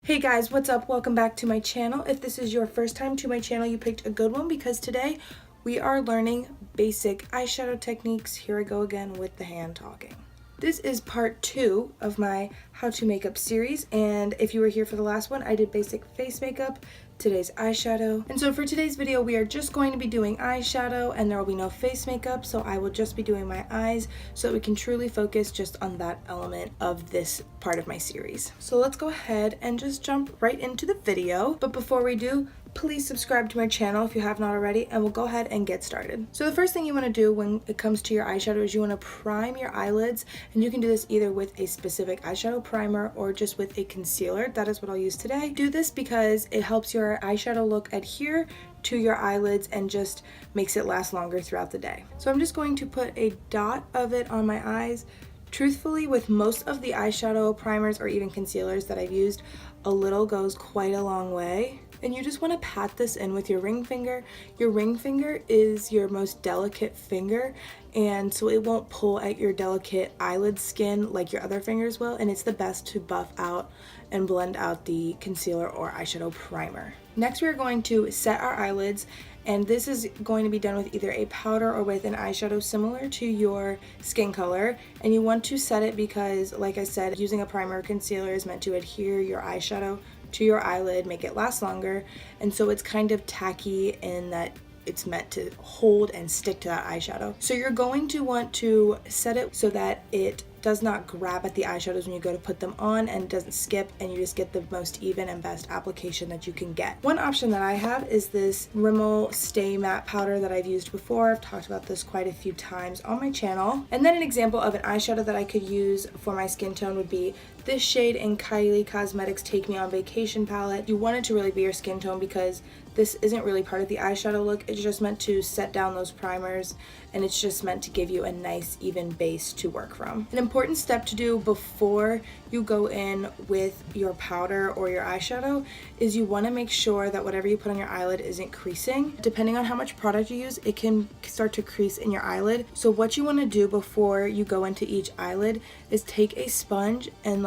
Hey guys, what's up? Welcome back to my channel. If this is your first time to my channel, you picked a good one because today we are learning basic eyeshadow techniques. Here I go again with the hand talking. This is part 2 of my how to makeup series, and if you were here for the last one, I did basic face makeup, today's eyeshadow. And so for today's video, we are just going to be doing eyeshadow and there will be no face makeup, so I will just be doing my eyes so that we can truly focus just on that element of this part of my series. So let's go ahead and just jump right into the video. But before we do, please subscribe to my channel if you have not already, and we'll go ahead and get started. So the first thing you want to do when it comes to your eyeshadow is you want to prime your eyelids, and you can do this either with a specific eyeshadow primer or just with a concealer. That is what I'll use today. Do this because it helps your eyeshadow look adhere to your eyelids and just makes it last longer throughout the day. So I'm just going to put a dot of it on my eyes. Truthfully, with most of the eyeshadow primers or even concealers that I've used, a little goes quite a long way. And you just want to pat this in with your ring finger. Your ring finger is your most delicate finger, and so it won't pull at your delicate eyelid skin like your other fingers will, and it's the best to buff out and blend out the concealer or eyeshadow primer. Next, we're going to set our eyelids, and this is going to be done with either a powder or with an eyeshadow similar to your skin color. And you want to set it because, like I said, using a primer or concealer is meant to adhere your eyeshadow to your eyelid, make it last longer, and so it's kind of tacky in that it's meant to hold and stick to that eyeshadow. So you're going to want to set it so that it does not grab at the eyeshadows when you go to put them on, and it doesn't skip, and you just get the most even and best application that you can get. One option that I have is this Rimmel Stay Matte powder that I've used before. I've talked about this quite a few times on my channel. And then an example of an eyeshadow that I could use for my skin tone would be this shade in Kylie Cosmetics Take Me On Vacation palette. You want it to really be your skin tone because this isn't really part of the eyeshadow look. It's just meant to set down those primers, and it's just meant to give you a nice even base to work from. An important step to do before you go in with your powder or your eyeshadow is you want to make sure that whatever you put on your eyelid isn't creasing. Depending on how much product you use, it can start to crease in your eyelid. So what you want to do before you go into each eyelid is take a sponge and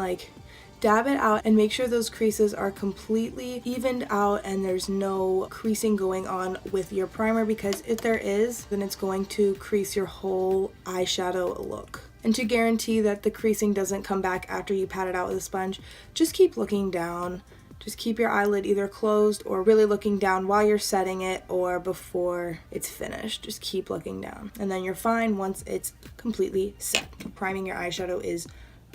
dab it out and make sure those creases are completely evened out and there's no creasing going on with your primer, because if there is, then it's going to crease your whole eyeshadow look. And to guarantee that the creasing doesn't come back after you pat it out with a sponge, just keep looking down. Just keep your eyelid either closed or really looking down while you're setting it or before it's finished. Just keep looking down, and then you're fine once it's completely set. Priming your eyeshadow is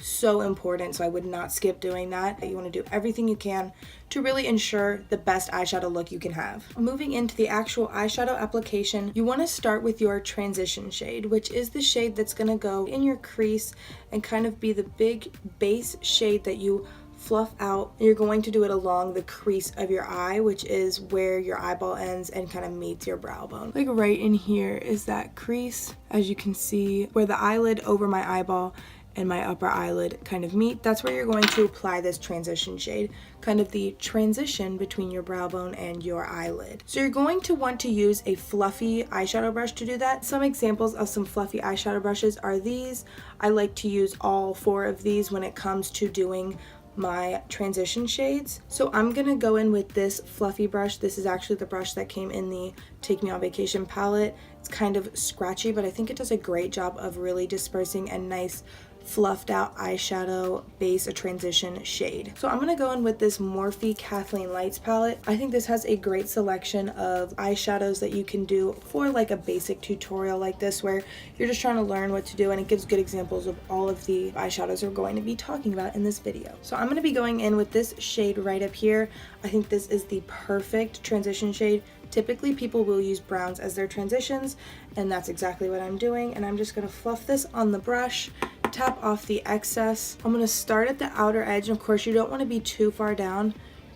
so important, so I would not skip doing that. You want to do everything you can to really ensure the best eyeshadow look you can have. Moving into the actual eyeshadow application, you want to start with your transition shade, which is the shade that's going to go in your crease and kind of be the big base shade that you fluff out. You're going to do it along the crease of your eye, which is where your eyeball ends and kind of meets your brow bone. Like right in here is that crease, as you can see, where the eyelid over my eyeball and my upper eyelid kind of meet. That's where you're going to apply this transition shade, kind of the transition between your brow bone and your eyelid. So you're going to want to use a fluffy eyeshadow brush to do that. Some examples of some fluffy eyeshadow brushes are these. I like to use all 4 of these when it comes to doing my transition shades. So I'm gonna go in with this fluffy brush. This is actually the brush that came in the Take Me On Vacation palette. It's kind of scratchy, but I think it does a great job of really dispersing a nice fluffed out eyeshadow base, a transition shade. So I'm gonna go in with this Morphe Kathleen Lights palette. I think this has a great selection of eyeshadows that you can do for like a basic tutorial like this, where you're just trying to learn what to do, and it gives good examples of all of the eyeshadows we're going to be talking about in this video. So I'm gonna be going in with this shade right up here. I think this is the perfect transition shade. Typically people will use browns as their transitions, and that's exactly what I'm doing. And I'm just gonna fluff this on the brush, tap off the excess. I'm gonna start at the outer edge. Of course, you don't want to be too far down.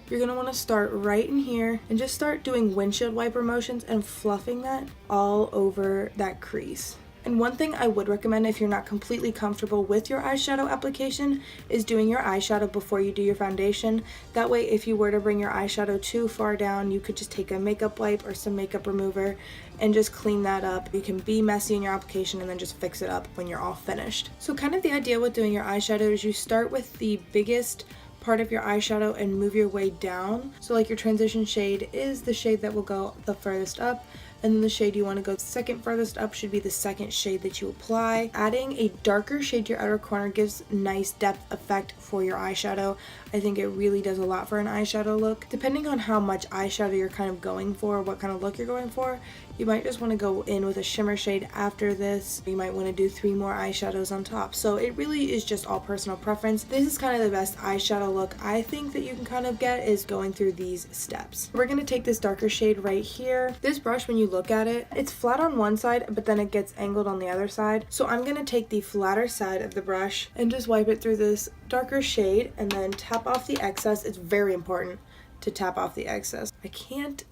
You're gonna want to start right in here and just start doing windshield wiper motions and fluffing that all over that crease. And one thing I would recommend if you're not completely comfortable with your eyeshadow application is doing your eyeshadow before you do your foundation. That way, if you were to bring your eyeshadow too far down, you could just take a makeup wipe or some makeup remover and just clean that up. You can be messy in your application and then just fix it up when you're all finished. So kind of the idea with doing your eyeshadow is you start with the biggest part of your eyeshadow and move your way down. So like your transition shade is the shade that will go the furthest up, and then the shade you want to go second furthest up should be the second shade that you apply. Adding a darker shade to your outer corner gives nice depth effect for your eyeshadow. I think it really does a lot for an eyeshadow look. Depending on how much eyeshadow you're kind of going for, what kind of look you're going for, you might just want to go in with a shimmer shade after this. You might want to do 3 more eyeshadows on top. So it really is just all personal preference. This is kind of the best eyeshadow look I think that you can kind of get, is going through these steps. We're going to take this darker shade right here. This brush, when you look at it, it's flat on one side, but then it gets angled on the other side. So I'm going to take the flatter side of the brush and just wipe it through this darker shade and then tap off the excess. It's very important to tap off the excess. I can't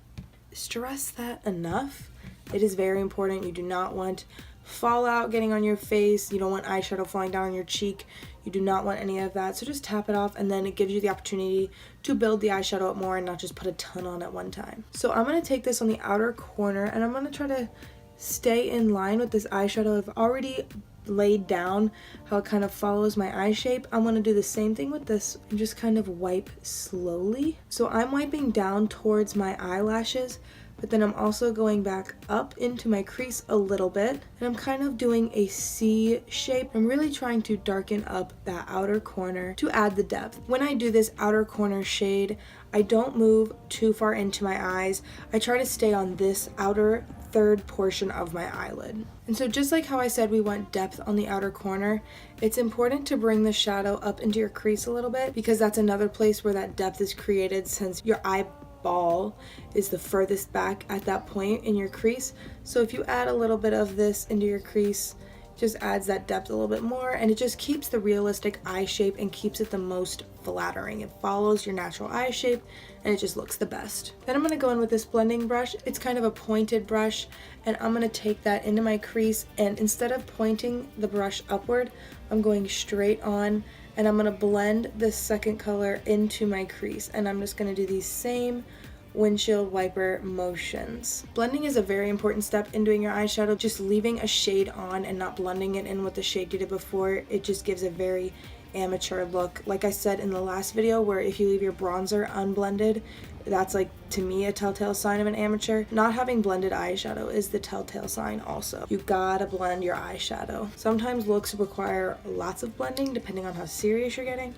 stress that enough. It is very important. You do not want fallout getting on your face. You don't want eyeshadow falling down on your cheek. You do not want any of that. So just tap it off, and then it gives you the opportunity to build the eyeshadow up more and not just put a ton on at one time. So I'm going to take this on the outer corner, and I'm going to try to stay in line with this eyeshadow I've already laid down, how it kind of follows my eye shape. I'm going to do the same thing with this and just kind of wipe slowly. So I'm wiping down towards my eyelashes, but then I'm also going back up into my crease a little bit, and I'm kind of doing a C shape. I'm really trying to darken up that outer corner to add the depth. When I do this outer corner shade, I don't move too far into my eyes. I try to stay on this outer third portion of my eyelid. And so just like how I said we want depth on the outer corner, it's important to bring the shadow up into your crease a little bit, because that's another place where that depth is created, since your eyeball is the furthest back at that point in your crease. So if you add a little bit of this into your crease, just adds that depth a little bit more, and it just keeps the realistic eye shape and keeps it the most flattering. It follows your natural eye shape and it just looks the best. Then I'm going to go in with this blending brush. It's kind of a pointed brush, and I'm going to take that into my crease, and instead of pointing the brush upward, I'm going straight on, and I'm going to blend this second color into my crease, and I'm just going to do these same windshield wiper motions. Blending is a very important step in doing your eyeshadow. Just leaving a shade on and not blending it in with the shade you did before, it just gives a very amateur look. Like I said in the last video, where if you leave your bronzer unblended, that's like, to me, a telltale sign of an amateur. Not having blended eyeshadow is the telltale sign also. You gotta blend your eyeshadow. Sometimes looks require lots of blending depending on how serious you're getting.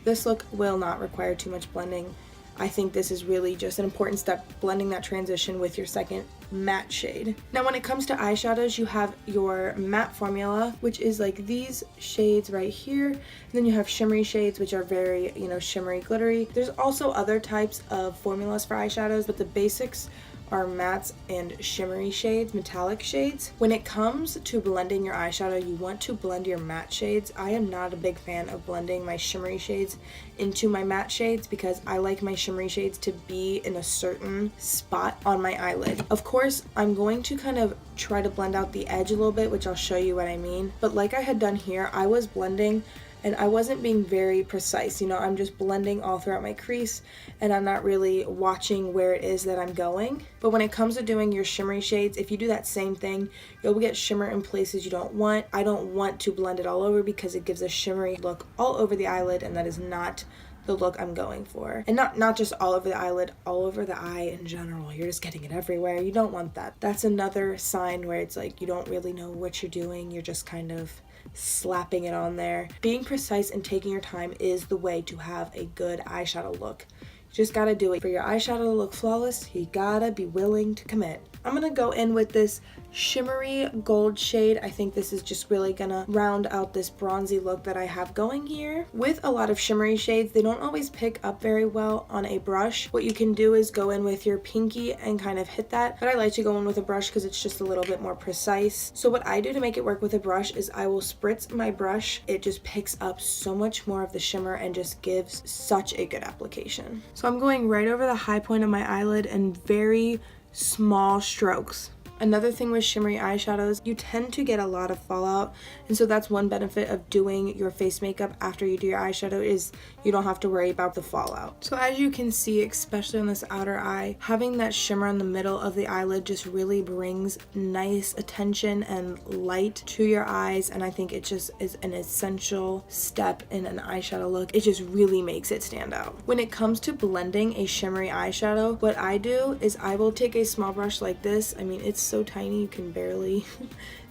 This look will not require too much blending. I think this is really just an important step, blending that transition with your second matte shade. Now when it comes to eyeshadows, you have your matte formula, which is like these shades right here, and then you have shimmery shades, which are very, shimmery, glittery. There's also other types of formulas for eyeshadows, but the basics are mattes and shimmery shades, metallic shades. When it comes to blending your eyeshadow, you want to blend your matte shades. I am not a big fan of blending my shimmery shades into my matte shades, because I like my shimmery shades to be in a certain spot on my eyelid. Of course, I'm going to kind of try to blend out the edge a little bit, which I'll show you what I mean. But like I had done here, I was blending and I wasn't being very precise. I'm just blending all throughout my crease, and I'm not really watching where it is that I'm going. But when it comes to doing your shimmery shades, if you do that same thing, you'll get shimmer in places you don't want. I don't want to blend it all over, because it gives a shimmery look all over the eyelid, and that is not the look I'm going for. And not just all over the eyelid, all over the eye in general. You're just getting it everywhere. You don't want that. That's another sign where it's like you don't really know what you're doing. You're just kind of slapping it on there. Being precise and taking your time is the way to have a good eyeshadow look. You just gotta do it. For your eyeshadow to look flawless, you gotta be willing to commit. I'm gonna go in with this shimmery gold shade. I think this is just really gonna round out this bronzy look that I have going here. With a lot of shimmery shades, they don't always pick up very well on a brush. What you can do is go in with your pinky and kind of hit that, but I like to go in with a brush because it's just a little bit more precise. So what I do to make it work with a brush is I will spritz my brush. It just picks up so much more of the shimmer and just gives such a good application. So I'm going right over the high point of my eyelid and very small strokes. Another thing with shimmery eyeshadows, you tend to get a lot of fallout, and so that's one benefit of doing your face makeup after you do your eyeshadow, is you don't have to worry about the fallout. So as you can see, especially on this outer eye, having that shimmer in the middle of the eyelid just really brings nice attention and light to your eyes, and I think it just is an essential step in an eyeshadow look. It just really makes it stand out. When it comes to blending a shimmery eyeshadow, what I do is I will take a small brush like this. I mean, it's so tiny you can barely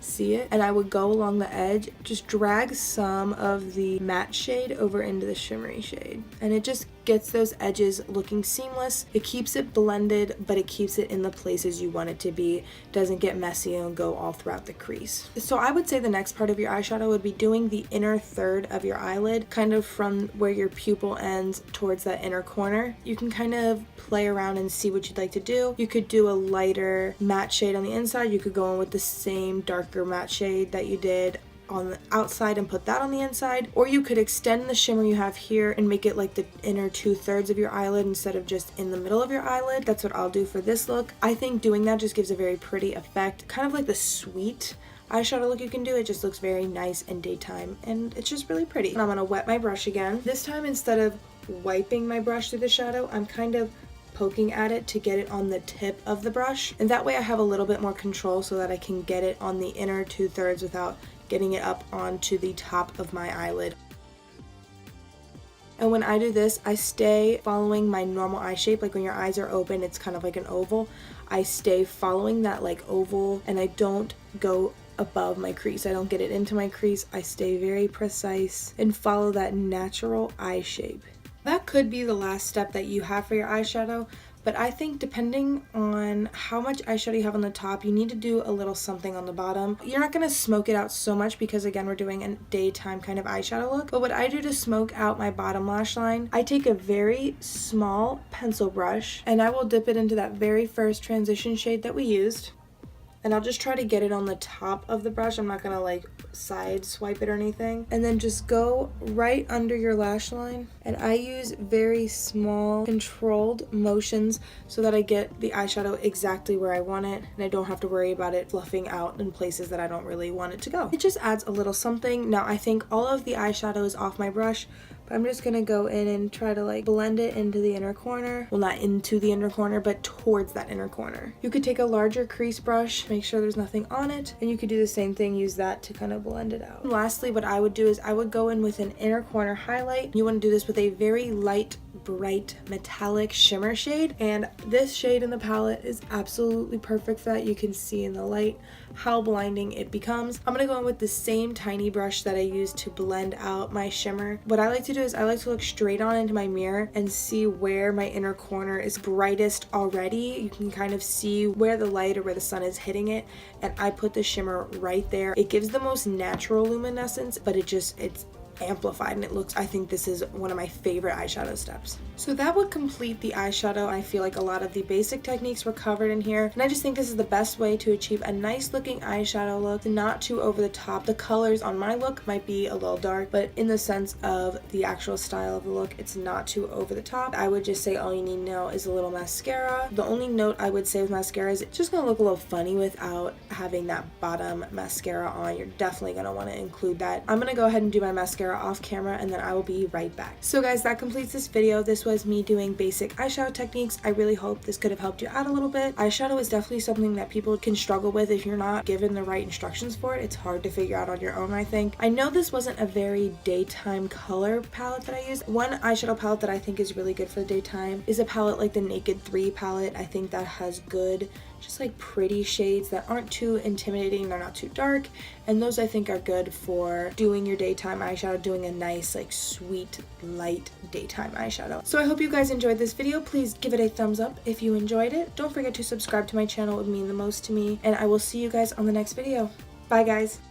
see it, and I would go along the edge, just drag some of the matte shade over into the shimmery shade, and it just gets those edges looking seamless. It keeps it blended, but it keeps it in the places you want it to be. Doesn't get messy and go all throughout the crease. So I would say the next part of your eyeshadow would be doing the inner third of your eyelid, kind of from where your pupil ends towards that inner corner. You can kind of play around and see what you'd like to do. You could do a lighter matte shade on the inside. You could go in with the same darker matte shade that you did on the outside and put that on the inside, or you could extend the shimmer you have here and make it like the inner 2/3 of your eyelid instead of just in the middle of your eyelid. That's what I'll do for this look. I think doing that just gives a very pretty effect, kind of like the sweet eyeshadow look you can do. It just looks very nice in daytime, and it's just really pretty. And I'm gonna wet my brush again. This time, instead of wiping my brush through the shadow, I'm kind of poking at it to get it on the tip of the brush, and that way I have a little bit more control so that I can get it on the inner 2/3 without getting it up onto the top of my eyelid. And when I do this, I stay following my normal eye shape. Like when your eyes are open, it's kind of like an oval. I stay following that like oval, and I don't go above my crease. I don't get it into my crease. I stay very precise and follow that natural eye shape. That could be the last step that you have for your eyeshadow, but I think depending on how much eyeshadow you have on the top, you need to do a little something on the bottom. You're not going to smoke it out so much because, again, we're doing a daytime kind of eyeshadow look. But what I do to smoke out my bottom lash line, I take a very small pencil brush and I will dip it into that very first transition shade that we used. And I'll just try to get it on the top of the brush. I'm not gonna like side swipe it or anything. And then just go right under your lash line. And I use very small controlled motions so that I get the eyeshadow exactly where I want it, and I don't have to worry about it fluffing out in places that I don't really want it to go. It just adds a little something. Now I think all of the eyeshadow is off my brush, but I'm just gonna go in and try to like blend it into the inner corner. Well, not into the inner corner, but towards that inner corner. You could take a larger crease brush, make sure there's nothing on it, and you could do the same thing, use that to kind of blend it out. And lastly, what I would do is I would go in with an inner corner highlight. You want to do this with a very light, bright metallic shimmer shade, and this shade in the palette is absolutely perfect for that. You can see in the light how blinding it becomes. I'm gonna go in with the same tiny brush that I used to blend out my shimmer. What I like to do is I like to look straight on into my mirror and see where my inner corner is brightest already. You can kind of see where the light or where the sun is hitting it, and I put the shimmer right there. It gives the most natural luminescence, but it's amplified, and it looks, I think this is one of my favorite eyeshadow steps. So that would complete the eyeshadow. I feel like a lot of the basic techniques were covered in here, and I just think this is the best way to achieve a nice looking eyeshadow look, not too over the top. The colors on my look might be a little dark, but in the sense of the actual style of the look, it's not too over the top. I would just say all you need now is a little mascara. The only note I would say with mascara is it's just gonna look a little funny without having that bottom mascara on. You're definitely gonna want to include that. I'm gonna go ahead and do my mascara off camera, and then I will be right back. So guys, that completes this video. This was me doing basic eyeshadow techniques. I really hope this could have helped you out a little bit. Eyeshadow is definitely something that people can struggle with if you're not given the right instructions for it. It's hard to figure out on your own, I think. I know this wasn't a very daytime color palette that I used. One eyeshadow palette that I think is really good for the daytime is a palette like the Naked 3 palette. I think that has good, just like pretty shades that aren't too intimidating, they're not too dark, and those I think are good for doing your daytime eyeshadow, doing a nice like sweet light daytime eyeshadow. So I hope you guys enjoyed this video. Please give it a thumbs up if you enjoyed it. Don't forget to subscribe to my channel, it would mean the most to me, and I will see you guys on the next video. Bye guys.